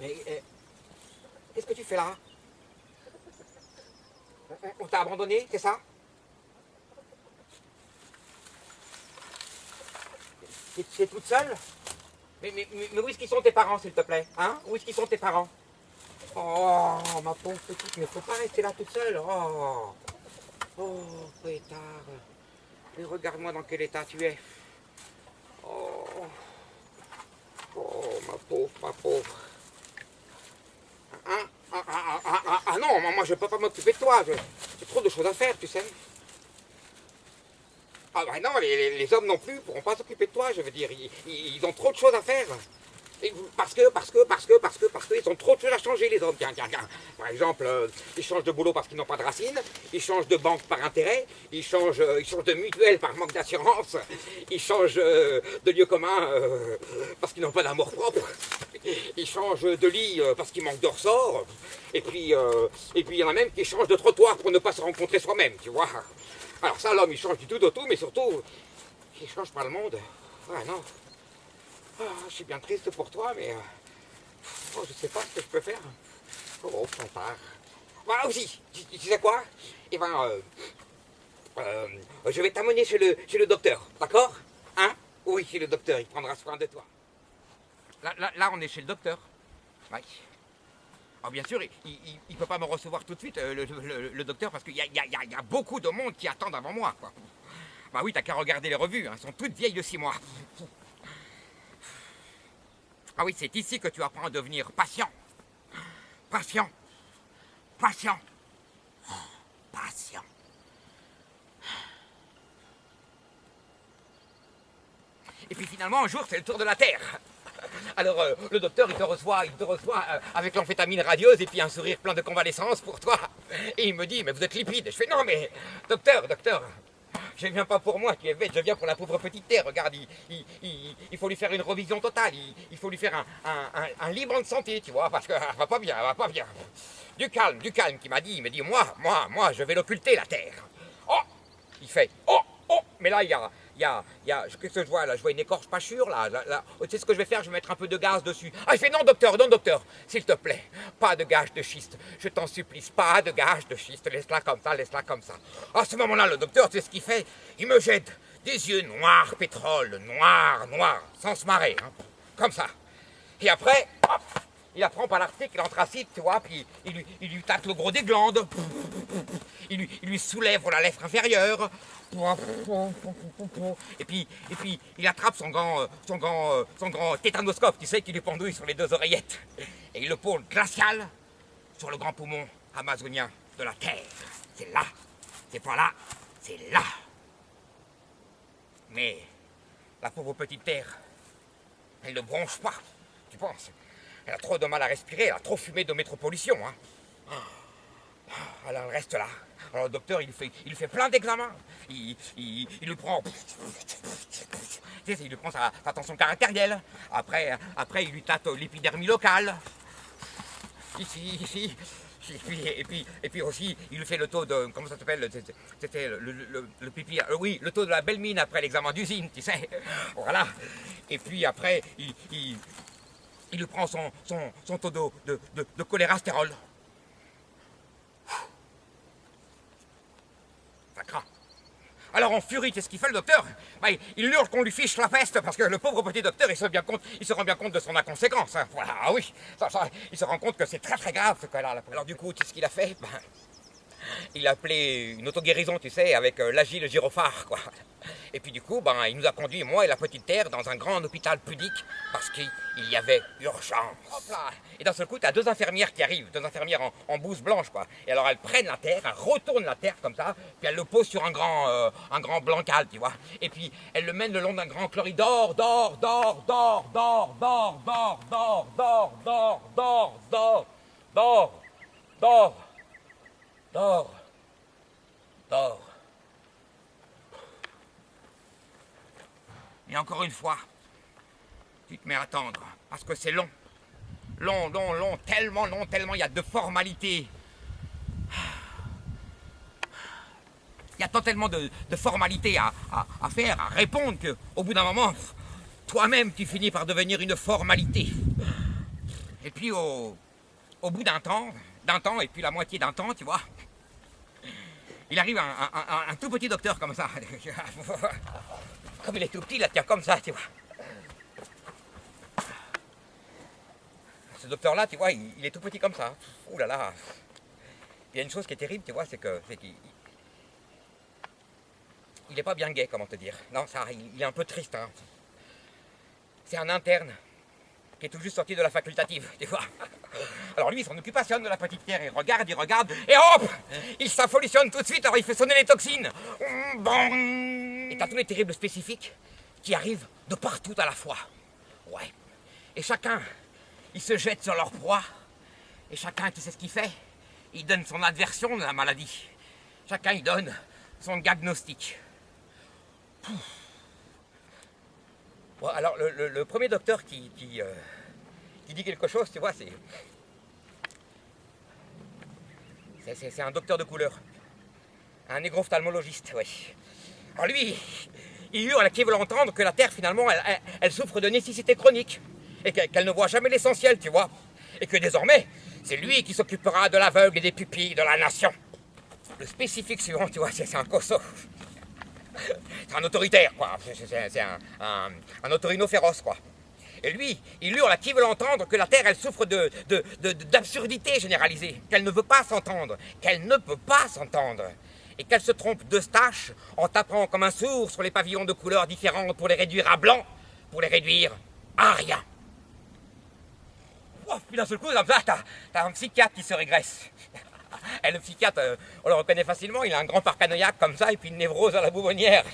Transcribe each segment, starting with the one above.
Mais qu'est-ce que tu fais là? On t'a abandonné, c'est ça? Tu es toute seule? Mais où est-ce qu'ils sont tes parents, s'il te plaît? Hein? Où est-ce qu'ils sont tes parents? Oh, ma pauvre petite, mais faut pas rester là toute seule. Oh, oh, pétard. Et regarde-moi dans quel état tu es. Oh, oh, ma pauvre, ma pauvre. Hein? Ah non, moi je peux pas m'occuper de toi. J'ai trop de choses à faire, tu sais. Ah bah non, les hommes non plus pourront pas s'occuper de toi, je veux dire. Ils ont trop de choses à faire. Parce que, ils ont trop de choses à changer, les hommes. Tiens. Par exemple, ils changent de boulot parce qu'ils n'ont pas de racines, ils changent de banque par intérêt, ils changent de mutuelle par manque d'assurance, ils changent de lieu commun parce qu'ils n'ont pas d'amour propre, ils changent de lit parce qu'ils manquent de ressort, et puis il y en a même qui changent de trottoir pour ne pas se rencontrer soi-même, tu vois. Alors ça, l'homme, il change du tout au tout, mais surtout, il change pas le monde. Ouais, non. Oh, je suis bien triste pour toi, mais je sais pas ce que je peux faire. Oh, Pantard. Voilà aussi, tu sais quoi? Eh ben, je vais t'amener chez le docteur, d'accord? Hein? Oui, chez le docteur, il prendra soin de toi. Là, on est chez le docteur. Oui. Alors bien sûr, il peut pas me recevoir tout de suite, le docteur, parce qu'il y a beaucoup de monde qui attendent avant moi, quoi. Bah oui, t'as qu'à regarder les revues, hein, elles sont toutes vieilles de 6 mois. Ah oui, c'est ici que tu apprends à devenir patient. Patient. Patient. Oh, patient. Et puis finalement, un jour, c'est le tour de la Terre. Alors, le docteur, il te reçoit avec l'amphétamine radieuse et puis un sourire plein de convalescence pour toi. Et il me dit, mais vous êtes lipide. Je fais, non, mais, docteur, je viens pas pour moi qui est bête, je viens pour la pauvre petite Terre. Regarde, il faut lui faire une revision totale. Il faut lui faire un libre de santé, tu vois, parce qu'elle va pas bien, elle va pas bien. Du calme, qui m'a dit, il me dit, moi, je vais l'occulter, la Terre. Oh, il fait, oh, mais là, qu'est-ce que je vois là? Je vois une écorce pas sûre là. Tu sais ce que je vais faire? Je vais mettre un peu de gaz dessus. Ah, il fait non, docteur, s'il te plaît, pas de gaz de schiste. Je t'en supplie, pas de gaz de schiste. Laisse-la comme ça. À ce moment-là, le docteur, tu sais ce qu'il fait? Il me jette des yeux noirs, pétrole, noirs, sans se marrer, hein, comme ça. Et après, hop, il apprend par l'article l'anthracite, tu vois, puis il lui tape le gros des glandes. Il lui soulève la lèvre inférieure. Et puis il attrape son grand tétanoscope, tu sais, qui lui pendouille sur les 2 oreillettes. Et il le pose glacial sur le grand poumon amazonien de la Terre. C'est là, c'est pas là, c'est là. Mais la pauvre petite Terre, elle ne bronche pas, tu penses? Elle a trop de mal à respirer, elle a trop fumé de métropollution, hein. Alors elle reste là. Alors le docteur, il lui fait plein d'examens. Il lui prend... Il lui prend sa tension caractérielle. Après, il lui tâte l'épidermie locale. Ici. Et puis aussi, il lui fait le taux de... Comment ça s'appelle? C'était le pipi... oui, le taux de la belle mine après l'examen d'usine, tu sais. Voilà. Et puis après, il lui prend son taux de cholérastérol. Ça craint. Alors en furie, qu'est-ce qu'il fait le docteur? Il hurle qu'on lui fiche la peste parce que le pauvre petit docteur, il se rend bien compte de son inconséquence. Hein. Voilà, ah oui, il se rend compte que c'est très très grave ce cas-là. Alors du coup, tu sais ce qu'il a fait? Il a appelé une auto-guérison, tu sais, avec l'agile gyrophare, quoi. Et puis du coup, il nous a conduit, moi et la petite Terre, dans un grand hôpital public, parce qu'il y avait urgence. Hop là. Et d'un seul coup, t'as 2 infirmières qui arrivent, 2 infirmières en blouse blanche, quoi. Et alors elles prennent la Terre, elles retournent la Terre comme ça, puis elles le posent sur un grand blancal, tu vois. Et puis elles le mènent le long d'un grand corridor, d'or. Et encore une fois, tu te mets à attendre, parce que c'est long. Long, tellement il y a de formalités. Il y a tellement de formalités à faire, à répondre, qu'au bout d'un moment, toi-même, tu finis par devenir une formalité. Et puis au bout d'un temps, et puis la moitié d'un temps, tu vois, il arrive un tout petit docteur comme ça. Comme il est tout petit, là, tiens, comme ça, tu vois. Ce docteur-là, tu vois, il est tout petit comme ça. Ouh là là. Il y a une chose qui est terrible, tu vois, c'est qu'il il est pas bien gai, comment te dire. Non, ça, il est un peu triste, hein. C'est un interne qui est tout juste sorti de la facultative, tu vois. Alors lui, son occupation de la petite terre, il regarde, et hop, il s'affolitionne tout de suite, alors il fait sonner les toxines. Bon. Et t'as tous les terribles spécifiques qui arrivent de partout à la fois. Ouais. Et chacun, il se jette sur leur proie. Et chacun, tu sais ce qu'il fait? Il donne son adversion de la maladie. Chacun, il donne son diagnostic. Bon, alors, le premier docteur qui dit quelque chose, tu vois, c'est un docteur de couleur. Un négrophtalmologiste, oui. Alors lui, il hurle qu'il veut l'entendre que la Terre, finalement, elle souffre de nécessité chronique. Et qu'elle ne voit jamais l'essentiel, tu vois. Et que désormais, c'est lui qui s'occupera de l'aveugle et des pupilles de la nation. Le spécifique suivant, tu vois, c'est un cosso. C'est un autoritaire, quoi. C'est un autorino féroce, quoi. Et lui, il hurle à qui veut l'entendre que la Terre, elle souffre d'absurdité généralisée, qu'elle ne veut pas s'entendre, qu'elle ne peut pas s'entendre, et qu'elle se trompe d'Eustache en tapant comme un sourd sur les pavillons de couleurs différentes pour les réduire à blanc, pour les réduire à rien. Oh, puis d'un seul coup, comme ça, t'as un psychiatre qui se régresse. Et le psychiatre, on le reconnaît facilement, il a un grand paranoïaque comme ça, et puis une névrose à la boubonnière.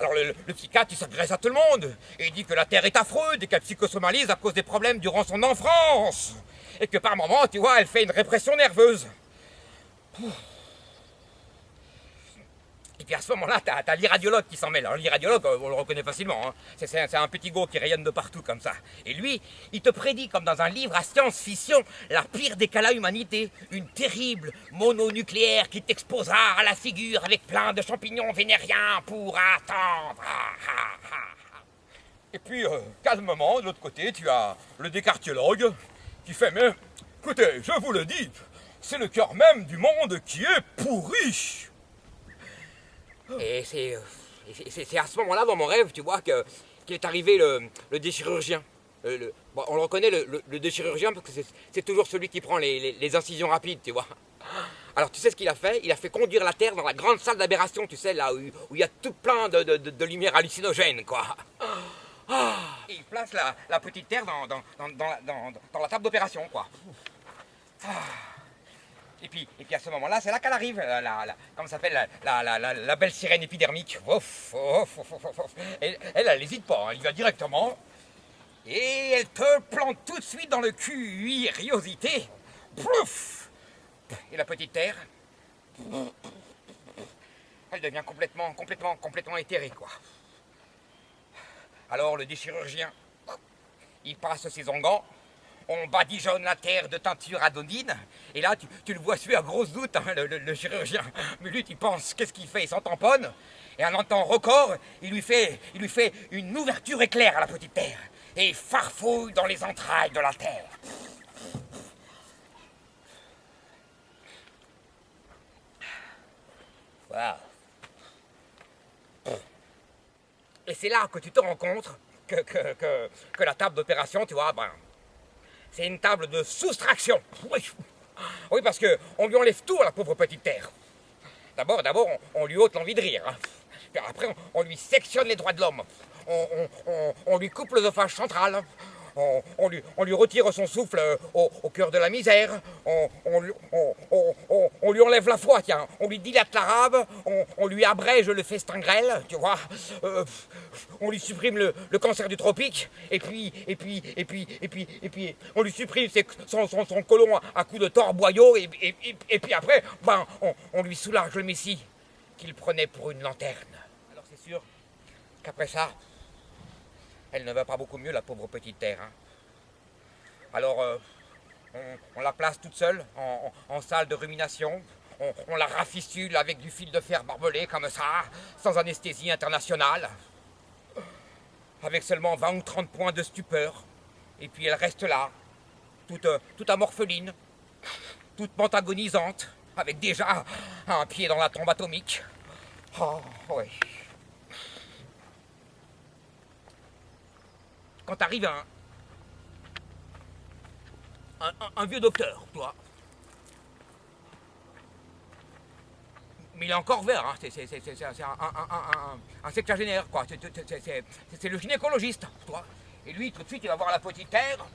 Alors le psychiatre, il s'agresse à tout le monde, et il dit que la Terre est affreuse, et qu'elle psychosomalise à cause des problèmes durant son enfance, et que par moments, tu vois, elle fait une répression nerveuse. Et puis à ce moment-là, t'as l'irradiologue qui s'en mêle. Alors l'irradiologue, on le reconnaît facilement, hein. C'est un petit gars qui rayonne de partout comme ça. Et lui, il te prédit, comme dans un livre à science-fiction, la pire des cas à humanité, une terrible mononucléaire qui t'exposera à la figure avec plein de champignons vénériens pour attendre. Et puis, calmement, de l'autre côté, tu as le décartiologue qui fait « Mais, écoutez, je vous le dis, c'est le cœur même du monde qui est pourri !» Et c'est à ce moment-là, dans mon rêve, tu vois, qu'il est arrivé le déchirurgien. Bon, on le reconnaît, le déchirurgien, parce que c'est toujours celui qui prend les incisions rapides, tu vois. Alors, tu sais ce qu'il a fait? Il a fait conduire la Terre dans la grande salle d'aberration, tu sais, là où il y a tout plein de lumière hallucinogène, quoi. Et il place la petite Terre dans la table d'opération, quoi. Et puis à ce moment-là, c'est là qu'elle arrive, comment ça s'appelle, la belle sirène épidermique. Ouf, ouf, ouf, ouf, ouf. Elle n'hésite pas, hein, elle y va directement. Et elle te plante tout de suite dans le curiosité. Plouf. Et la petite Terre, elle devient complètement éthérée, quoi. Alors le déchirurgien, il passe ses onguents. On badigeonne la Terre de teinture adonine, et là, tu le vois suer à grosse doute, hein, le chirurgien. Mais lui, il pense, qu'est-ce qu'il fait? Il s'en tamponne, et en un temps record, il lui fait une ouverture éclair à la petite Terre, et il farfouille dans les entrailles de la Terre. Wow. Et c'est là que tu te rends compte que la table d'opération, tu vois, c'est une table de soustraction. Oui, parce qu'on lui enlève tout à la pauvre petite Terre. D'abord, on lui ôte l'envie de rire. Hein. Puis après, on lui sectionne les droits de l'homme. On lui coupe l'œsophage central. On lui retire son souffle au cœur de la misère. On lui enlève la foi, tiens. On lui dilate l'arabe. On lui abrège le festin grêle, tu vois. On lui supprime le cancer du tropique. Et puis, on lui supprime son côlon à coups de torboyau. Et puis après, on lui soulage le messie qu'il prenait pour une lanterne. Alors c'est sûr qu'après ça, elle ne va pas beaucoup mieux, la pauvre petite Terre. Hein. Alors, on la place toute seule en salle de rumination. On la rafistule avec du fil de fer barbelé, comme ça, sans anesthésie internationale. Avec seulement 20 ou 30 points de stupeur. Et puis elle reste là, toute amorpheline, toute pentagonisante, avec déjà un pied dans la tombe atomique. Oh, oui. Quand arrive un vieux docteur, toi. Mais il est encore vert, hein. C'est un septuagénaire, quoi. C'est le gynécologiste, toi. Et lui, tout de suite, il va voir la petite terre.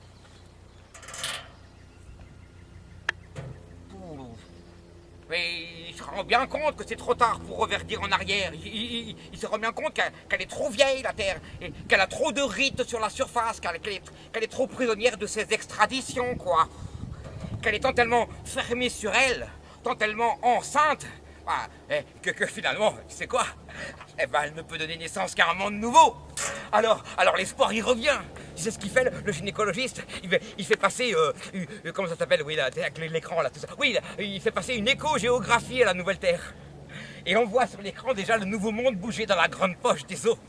Mais il se rend bien compte que c'est trop tard pour reverdir en arrière. Il se rend bien compte qu'elle est trop vieille, la Terre, et qu'elle a trop de rites sur la surface, qu'elle est trop prisonnière de ses extraditions, quoi. Qu'elle est tant tellement fermée sur elle, tant tellement enceinte, que finalement, tu sais quoi? Eh ben, elle ne peut donner naissance qu'à un monde nouveau. Alors l'espoir, il revient. Tu sais ce qu'il fait, le gynécologiste? Il fait passer, comment ça s'appelle? Oui, là, avec l'écran, là, tout ça. Oui, il fait passer une échogéographie à la nouvelle Terre. Et on voit sur l'écran déjà le nouveau monde bouger dans la grande poche des eaux.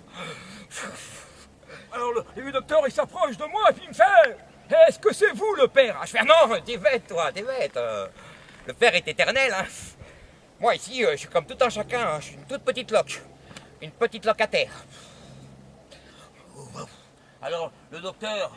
Alors, le docteur, il s'approche de moi et puis il me fait: est-ce que c'est vous, le père? Je fais: non, t'es bête, toi, t'es bête. Le père est éternel, hein. Moi, ici, je suis comme tout un chacun, hein. Je suis une toute petite loque. Une petite locataire. Alors, le docteur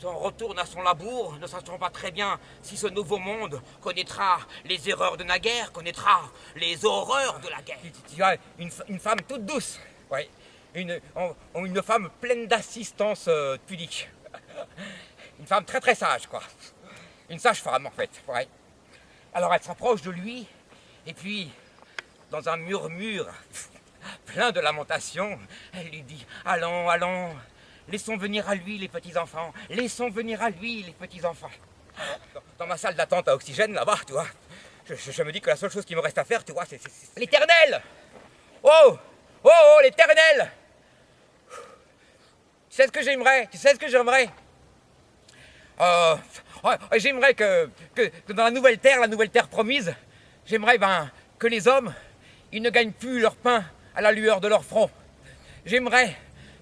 s'en retourne à son labour, ne sachant pas très bien si ce nouveau monde connaîtra les erreurs de naguère, connaîtra les horreurs de la guerre. Tu vois, une femme toute douce, ouais. Une femme pleine d'assistance pudique. Une femme très très sage, quoi. Une sage femme, en fait, ouais. Alors, elle s'approche de lui, et puis, dans un murmure plein de lamentations, elle lui dit: allons, allons, laissons venir à lui les petits-enfants, laissons venir à lui les petits-enfants. Dans ma salle d'attente à oxygène, là-bas, tu vois, je me dis que la seule chose qui me reste à faire, tu vois, c'est l'éternel. Oh, oh, oh, l'éternel. Tu sais ce que j'aimerais? J'aimerais que dans la nouvelle terre promise, j'aimerais que les hommes, ils ne gagnent plus leur pain à la lueur de leur front. J'aimerais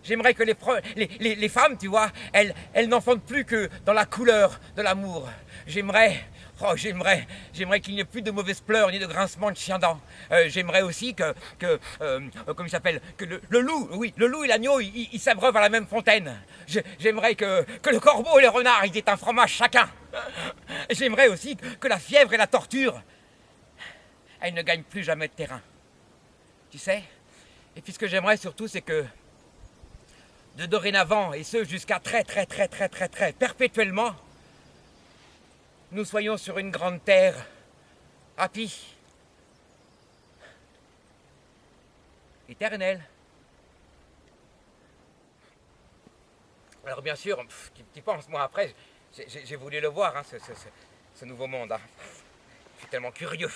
que les femmes, tu vois, elles n'enfantent plus que dans la couleur de l'amour. J'aimerais qu'il n'y ait plus de mauvaises pleurs ni de grincements de chiens-dents. J'aimerais aussi comment il s'appelle, que le loup et l'agneau, ils s'abreuvent à la même fontaine. J'aimerais que le corbeau et le renard, ils aient un fromage chacun. J'aimerais aussi que la fièvre et la torture, elles ne gagnent plus jamais de terrain. Tu sais? Et puis ce que j'aimerais surtout, c'est que de dorénavant, et ce jusqu'à très perpétuellement, nous soyons sur une grande terre, happy, éternelle. Alors bien sûr, tu penses, moi après, j'ai voulu le voir, hein, ce nouveau monde. Hein. Je suis tellement curieux.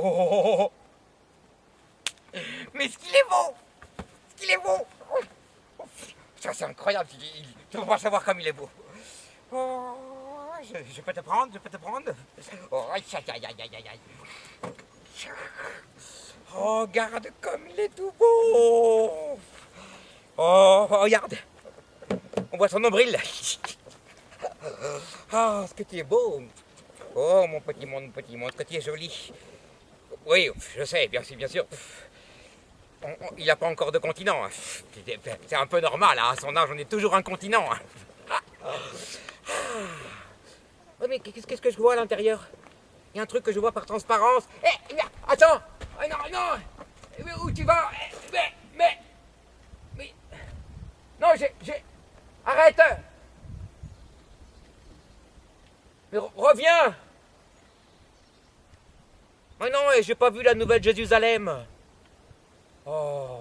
Oh, mais ce qu'il est beau! Ce qu'il est beau! Ça, c'est incroyable. Tu ne peux pas savoir comme il est beau. Oh, je peux te prendre? Oh, aïe, aïe, aïe, aïe, aïe, aïe. Oh, regarde comme il est tout beau! Oh, regarde! On voit son nombril. Ah, ce que tu es beau! Oh, mon petit monde, ce que tu es joli. Oui, je sais, bien sûr. Il n'a pas encore de continent. Hein. C'est un peu normal, hein. À son âge, on est toujours un continent. Hein. Oh, mais qu'est-ce que je vois à l'intérieur? Il y a un truc que je vois par transparence. Attends! Non! Mais où tu vas? Mais... Non, j'ai... Arrête! Mais reviens! Oh non, j'ai pas vu la nouvelle Jérusalem. Oh.